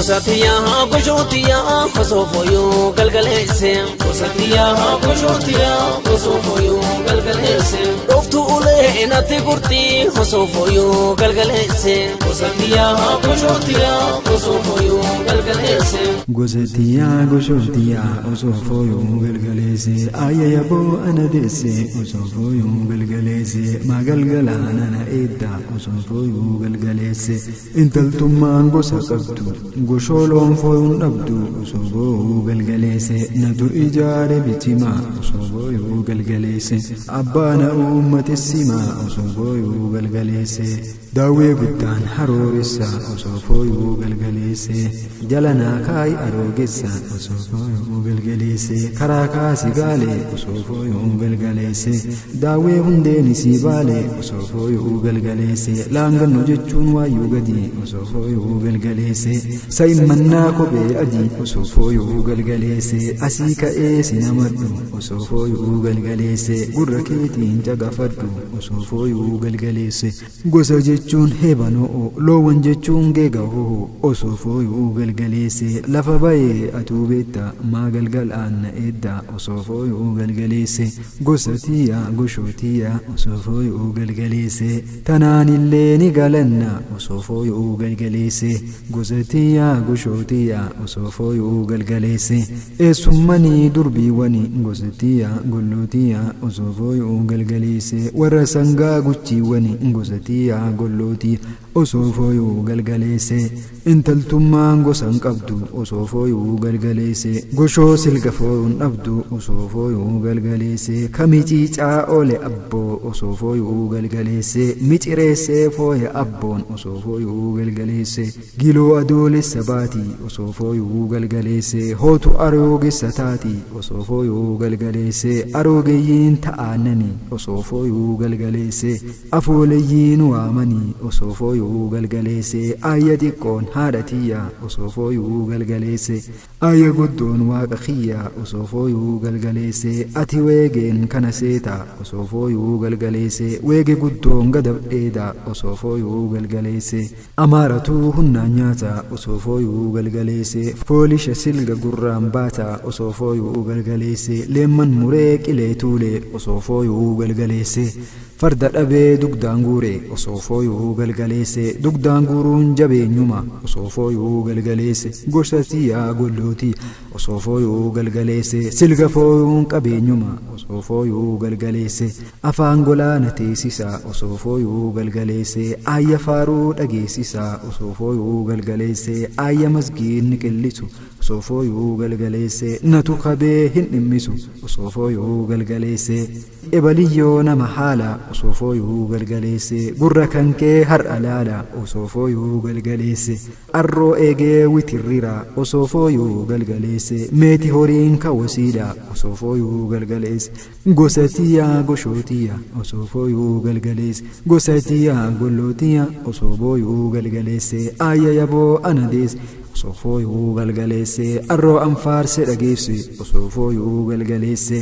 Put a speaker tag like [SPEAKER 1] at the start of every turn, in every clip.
[SPEAKER 1] Gosatiya goshotiya osofoyo galgalese Gosatiya goshotiya osofoyo galgalese Doftu ule enati kurti osofoyo galgalese Gosatiya goshotiya osofoyo galgalese
[SPEAKER 2] Gosatiya goshotiya osofoyo galgalese ayayabo anadese osofoyo galgalese magalgalana na edda osofoyo galgalese intaltumman gosaqabtu gosholon foyun abdu osobo galgalese nadu ijare bitima osobo galgalese abana ummati sima osobo galgalese dawe guddan harorisa osobo galgalese jalana kai arogesa osobo galgalese karaka sigale osobo galgalese dawe hundeni sibale osobo galgalese langan nujechun wayu gadi osobo galgalese saymanna ko be adi osofoyo galgalese asika sinamadu osofoyo galgalese gurraketi jagafadu osofoyo galgalese gosa jechun hebano lowan jechun gegaho osofoyo galgalese lafa baye atubeta magalgal an edda osofoyo galgalese gosatiya goshotiya osofoyo galgalese tananille ni galanna osofoyo galgalese Gosatiya goshotiya osofoyo galgalese esumani durbi wani gosatiya gollotiya osofoyo galgalese warasanga guchi wani gosatiya golloti osofoyo galgalese intaltumman gosan qabdu osofoyo galgalese gosho silgafoon abdu osofoyo galgalese kamici ca ole abbo osofoyo galgalese micirese foye abbon osofoyo galgalese gilo adole sabati osofoyo galgalese hotu aroge satati osofoyo galgalese arogeyin ta'anani osofoyo galgalese afoleyin waamani osofoyo galgalese ayati kon hadatiya osofoyo galgalese aya goddon waqa khiya osofoyo galgalese ati wegen kanaseta osofoyo galgalese wege goddon gadab eda osofoyo galgalese amaratu hunna nyata osofoyo galgalese folisha silga gurram bata osofoyo galgalese lemman mureqile tule osofoyo galgalese farda dabe dugdangure osofoyo galgalese dugdangurun jabenyuma osofoyo galgalese gosatiya golloti osofoyo galgalese silga foyun qabenyuma osofoyo galgalese afangolana tesisa osofoyo galgalese ayya faru dagesisa osofoyo galgalese ayya masgin nikellisu osofoyo galgalese natu khabe hinimisu osofoyo galgalese ebaliyo na mahala osofoyo galgalese gurra kanke har alala osofoyo galgalese arro ege witirira osofoyo galgalese meti horin kawasida osofoyo galgalese gosatiya goshotiya osofoyo galgalese gosatiya gollotiya osofoyo galgalese ayayabo anades osofoyo galgalese arro anfar se dagese osofoyo galgalese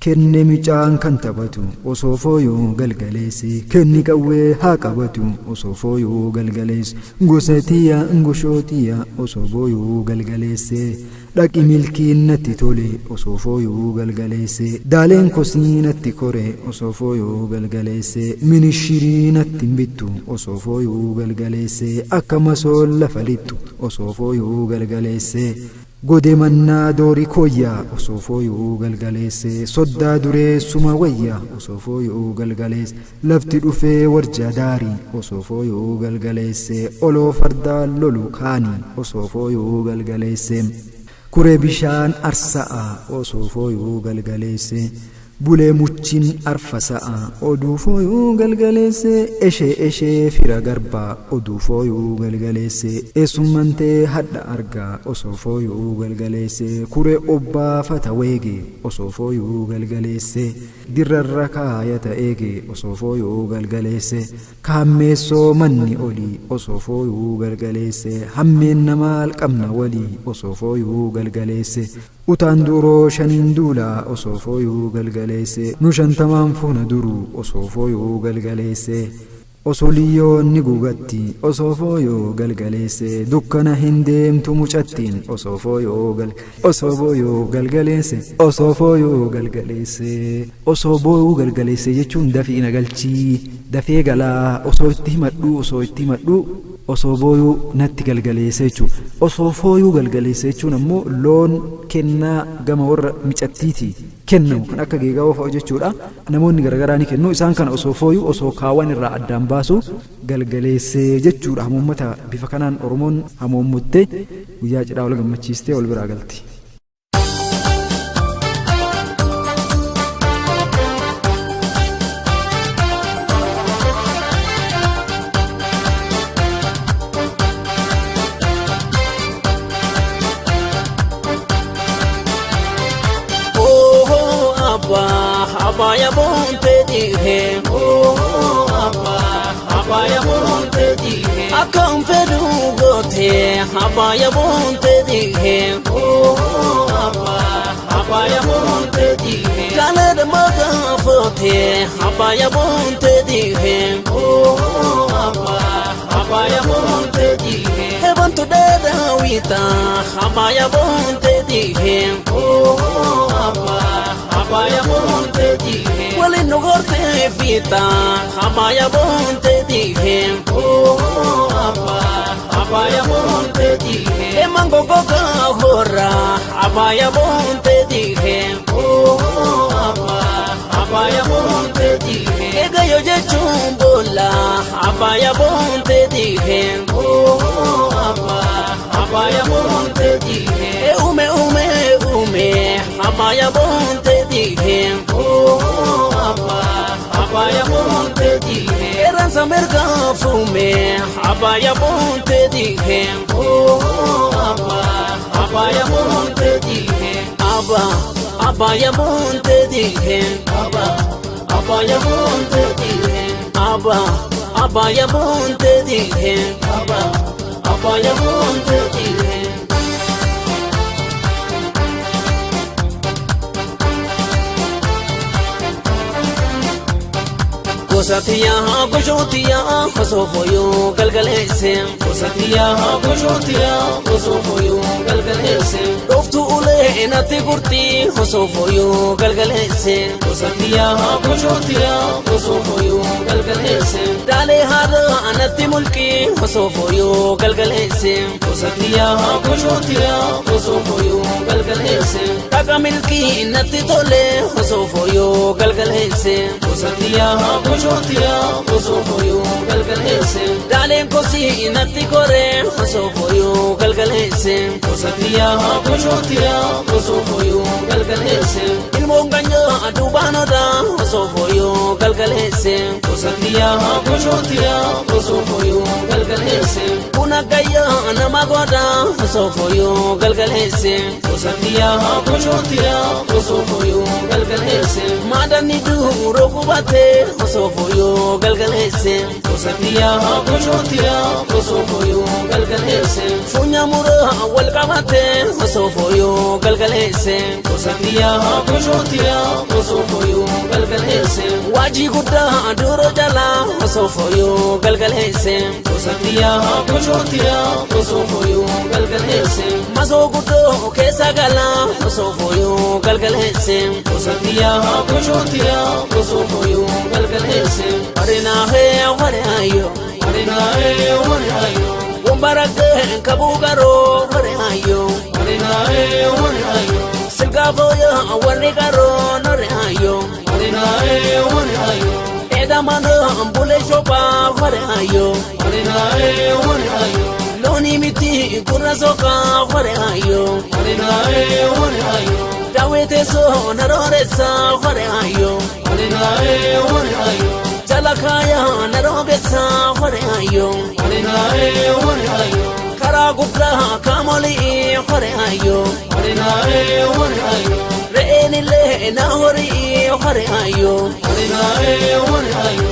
[SPEAKER 2] kenne micaan kan tabatu osofoyo galgalese kenni qawe ha qabatu osofoyo galgalese gosatiya ngoshotiya osofoyo galgalese daqi milkinnatti tole osofoyo galgalese dalen kosinatti kore osofoyo galgalese minishirinatti mbittu osofoyo galgalese akamasol lafalittu osofoyo galgalese gode manna dori koya osofoyo galgalese sodda dure suma wayya osofoyo galgalese lafti dufe warja dari osofoyo galgalese olo farda lolu khani osofoyo galgalese kure bishan arsa'a osofoyo galgalese bule muchin arfasa'a odufoyo galgalese eshe fira garba odufoyo galgalese esumante hadda arga osofoyo galgalese kure obba fatawege osofoyo galgalese dirrarraka yata ege osofoyo galgalese kammeso manni oli osofoyo galgalese hammenna mal qamna wali osofoyo galgalese utanduro shanindula osofoyo galgalese nushantaman funa duru osofoyo galgalese Osooliyoon ni gugatti osoo fooyoo galgaleesse dukkana hin deemtu mucattiin osoo fooyoo galgaleesse osoo fooyoo galgaleesse osoo booyuu galgaleesse jechuun dafii nagalchii dafee galaa osoo itti himadhu osoo booyuu natti galgaleesse jechuudha. Osoo fooyuu galgaleesse jechuun ammoo loon kennaa gama warra micattiiti kennamu kan akka geegaa oofa'u jechuudha. Namoonni garagaraa ni kennu isaan kana osoo fooyuu osoo kaawwan irraa addaan baasu galgaleesse jechuudha. Hamuummata bifa kanaan Oromoon hamuummuttee guyyaa cidhaa wal gammachiistee wal biraa galti.
[SPEAKER 1] Abaya bonte dihe, oh abaya bonte dihe. Akam fedu gote, abaya bonte dihe, oh abaya bonte dihe. Kale de maga fote, abaya bonte dihe, oh abaya bonte dihe. Heaven to dead wita, abaya bonte dihe, oh abaya bonte dihe. Wali no gorte fita, abaya bonte dihe, oh abaya bonte dihe. E mango goga hora, abaya bonte dihe, oh abaya bonte dihe. E gayo je chumbola, abaya bonte dihe, oh abaya bonte dihe. E ume abaya bonte dihe, oh abaya bonte dihe. Eranza merga fume, abaya bonte dihe, oh abaya bonte dihe. Abaya bonte dihe, abaya bonte dihe. Abaya bonte dihe, abaya bonte dihe. Kosatiya goshotiya kosofoyo galgalese. Kosatiya goshotiya kosofoyo galgalese. Doftu ule nati kurti kosofoyo galgalese. Kosatiya goshotiya kosofoyo galgalese. Dale hara anati mulki kosofoyo galgalese. Kosatiya goshotiya kosofoyo galgalese. Taka milki nati tole kosofoyo galgalese. Kosatiya goshotiya kosofoyo galgalese. Dalen kosi natti kore kosofoyo galgalese. Kosatiya goshotiya kosofoyo galgalese. Ilmoon ganya adubanoda kosofoyo galgalese. Kosatiya goshotiya kosofoyo galgalese. Kuna gaya nama goda kosofoyo galgalese. Kosatiya goshotiya kosofoyo galgalese. Madani duro kubate kosofoyo galgalese. Kosatiya goshotiya kosofoyo galgalese. Funya mura wal kamate kosofoyo galgalese. Kosatiya goshotiya kosofoyo galgalese. Waji gudda duro jala kosofoyo galgalese. Kosatiya goshotiya kosofoyo galgalese. Maso guddo kesa gala kosofoyo galgalese. Kosatiya goshotiya kosofoyo galgalese. Arena he warayo, arena he warayo. Wambarage kabugaro warayo, arena he warayo. Silgafoya warigaro norayo, arena he warayo. Edamano ambule shopa warayo, arena he warayo. Loni miti kurasoka warayo, arena he warayo. Dawete so naroresa warayo, arena he warayo. Jalakaya narogesa warayo, arena he warayo. Karagupra kamoli warayo, arena he warayo. Reeni le nahori warayo, arena he warayo.